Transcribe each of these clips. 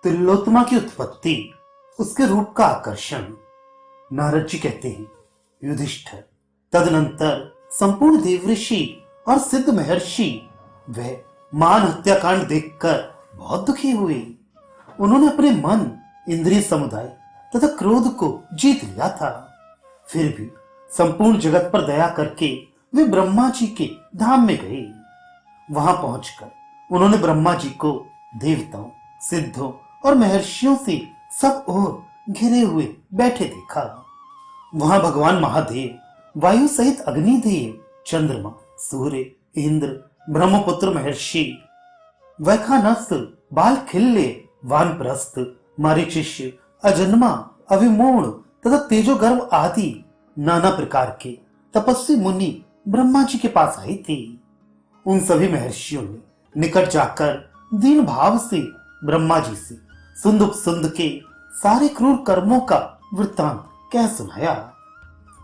तिलोत्तमा की उत्पत्ति, उसके रूप का आकर्षण। नारद जी कहते हैं, युधिष्ठिर, तदनंतर संपूर्ण देवऋषि और सिद्ध महर्षि वह मान हत्याकांड देखकर बहुत दुखी हुए। उन्होंने अपने मन, इंद्रिय समुदाय तथा क्रोध को जीत लिया था। फिर भी संपूर्ण जगत पर दया करके वे ब्रह्मा जी के धाम में गए। वहां पहुंचकर उन्होंने ब्रह्मा जी को देवताओं, सिद्धों और महर्षियों से सब ओर घिरे हुए बैठे देखा। वहां भगवान महादेव, वायु सहित अग्निदेव, चंद्रमा, सूर्य, इंद्र, ब्रह्मपुत्र महर्षि, वैखानस, बालखिल्य, वानप्रस्थ, मारीचिष्य, अजन्मा, अभिमूढ़ तथा तेजोगर्भ आदि नाना प्रकार के तपस्वी मुनि ब्रह्मा जी के पास आए थे। उन सभी महर्षियों ने निकट जाकर दीन भाव से ब्रह्मा जी से सुंद के सारे क्रूर कर्मों का वृत्तांत कह सुनाया।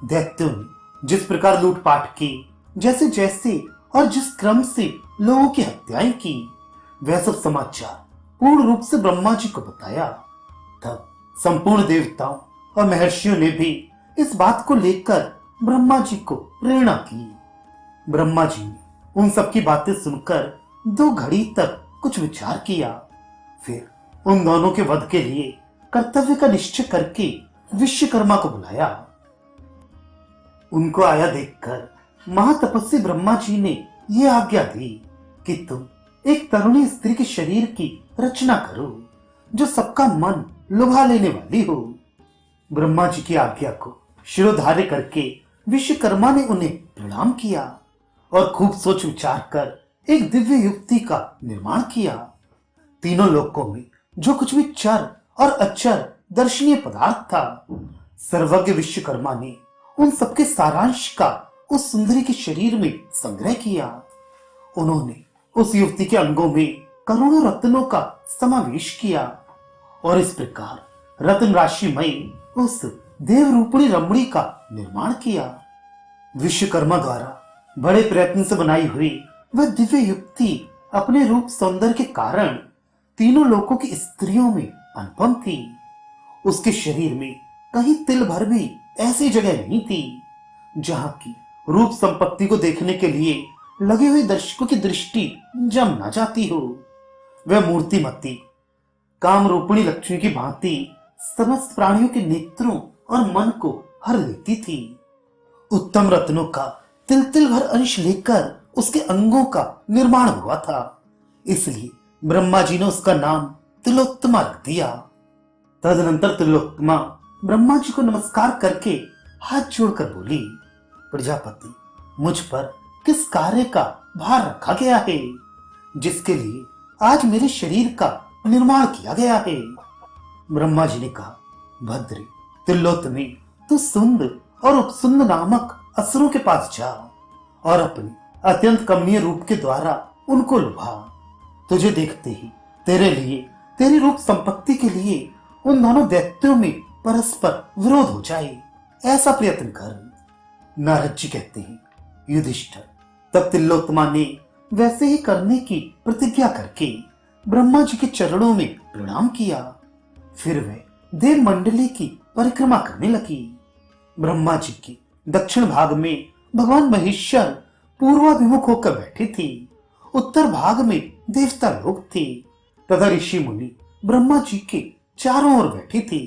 दैत्यों ने जिस प्रकार लूटपाट की, जैसे जैसे और जिस क्रम से लोगों की हत्याएं की, वह सब समाचार पूर्ण रूप से ब्रह्मा जी को बताया। तब संपूर्ण देवताओं और महर्षियों ने भी इस बात को लेकर ब्रह्मा जी को प्रेरणा की। ब्रह्मा जी ने उन सबकी बातें सुनकर 2 घड़ी तक कुछ विचार किया। फिर उन दोनों के वध के लिए कर्तव्य का निश्चय करके विश्वकर्मा को बुलाया। उनको आया देखकर महातपस्वी ब्रह्मा जी ने यह आज्ञा दी कि तुम एक तरुणी स्त्री के शरीर की रचना करो, जो सबका मन लुभा लेने वाली हो। ब्रह्मा जी की आज्ञा को शिरोधार्य करके विश्वकर्मा ने उन्हें प्रणाम किया और खूब सोच विचार कर एक दिव्य युक्ति का निर्माण किया। तीनों लोकों में जो कुछ भी चर और अचर दर्शनीय पदार्थ था, सर्वज्ञ विश्वकर्मा ने उन सबके सारांश का उस सुंदरी के शरीर में संग्रह किया। उन्होंने उस युवती के अंगों में करोड़ों रत्नों का समावेश किया और इस प्रकार रत्न राशिमय उस देवरूपिणी रमणी का निर्माण किया। विश्वकर्मा द्वारा बड़े प्रयत्न से बनाई हुई वह दिव्य युक्ति अपने रूप सौंदर्य के कारण तीनों लोकों की स्त्रियों में अनुपम थी। उसके शरीर में कहीं तिल भर भी ऐसी जगह नहीं थी जहां की रूप संपत्ति को देखने के लिए लगे हुए दर्शकों की दृष्टि जम न जाती हो। वह मूर्तिमती काम रूपिणी लक्ष्मी की भांति समस्त प्राणियों के नेत्रों और मन को हर लेती थी। उत्तम रत्नों का तिल तिल भर अंश लेकर उसके अंगों का निर्माण हुआ था, इसलिए ब्रह्मा जी ने उसका नाम तिलोत्तमा रख दिया। तदनंतर तिलोत्तमा ब्रह्मा जी को नमस्कार करके हाथ जोड़कर बोली, प्रजापति, मुझ पर किस कार्य का भार रखा गया है जिसके लिए आज मेरे शरीर का निर्माण किया गया है? ब्रह्मा जी ने कहा, भद्रे, तिलोत्तमे, तू सुंद और उपसुंद नामक असुरों के पास जा और अपने अत्यंत कमनीय रूप के द्वारा उनको लुभा। तुझे देखते ही तेरे लिए, तेरी रूप संपत्ति के लिए उन दोनों दैत्यों में परस्पर विरोध हो जाए, ऐसा प्रयत्न कर। नारद जी कहते हैं, युधिष्ठिर, तब तिलोत्तमा ने वैसे ही करने की प्रतिज्ञा करके ब्रह्मा जी के चरणों में प्रणाम किया। फिर वह देव मंडली की परिक्रमा करने लगी। ब्रह्मा जी के दक्षिण भाग में भगवान महेश्वर पूर्वाभिमुख होकर बैठे थे। उत्तर भाग में देवता लोग थे तथा ऋषि मुनि ब्रह्मा जी के चारों ओर बैठे थे।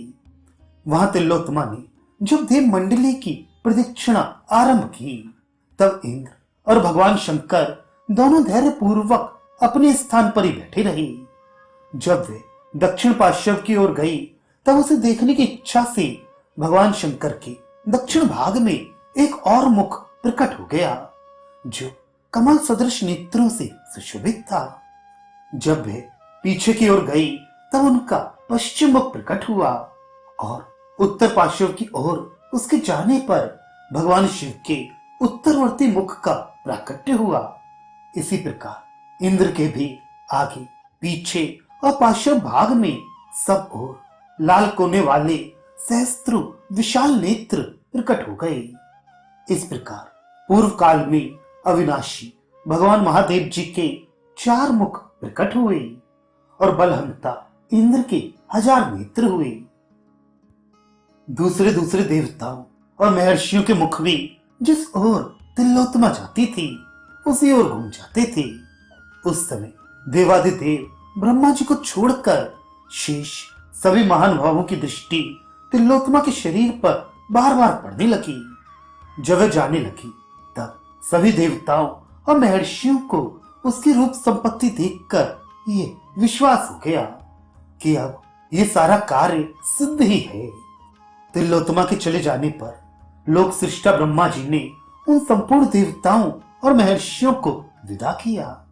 वहां तिलोत्तमा ने जब देव मंडली की प्रदक्षिणा आरंभ की, तब इंद्र और भगवान शंकर दोनों धैर्य पूर्वक अपने स्थान पर ही बैठे रहे। जब वे दक्षिण पार्श्व की ओर गई, तब उसे देखने की इच्छा से भगवान शंकर के दक्षिण भाग में एक और मुख प्रकट हो गया, जो कमल सदृश नेत्रों से सुशोभित था। जब वे पीछे की ओर गई, तब उनका पश्चिम मुख प्रकट हुआ और उत्तर पार्श्व की ओर उसके जाने पर भगवान शिव के उत्तरवर्ती मुख का प्राकट्य हुआ। इसी प्रकार इंद्र के भी आगे, पीछे और पार्श्व भाग में सब ओर लाल कोने वाले सहस्त्र विशाल नेत्र प्रकट हो गए। इस प्रकार पूर्व काल में अविनाशी भगवान महादेव जी के 4 मुख प्रकट हुए और बलहंता इंद्र के 1000 नेत्र हुए। दूसरे दूसरे देवताओं और महर्षियों के मुख भी जिस ओर तिलोत्तमा जाती थी उसी ओर घूम जाते थे। उस समय देवादिदेव ब्रह्मा जी को छोड़कर शेष सभी महानुभावों की दृष्टि तिलोत्तमा के शरीर पर बार बार पड़ने लगी। जब वह जाने लगी तब सभी देवताओं और महर्षियों को उसकी रूप संपत्ति देखकर ये विश्वास हो गया कि अब ये सारा कार्य सिद्ध ही है। तिलोत्तमा के चले जाने पर लोक सृष्टा ब्रह्मा जी ने उन संपूर्ण देवताओं और महर्षियों को विदा किया।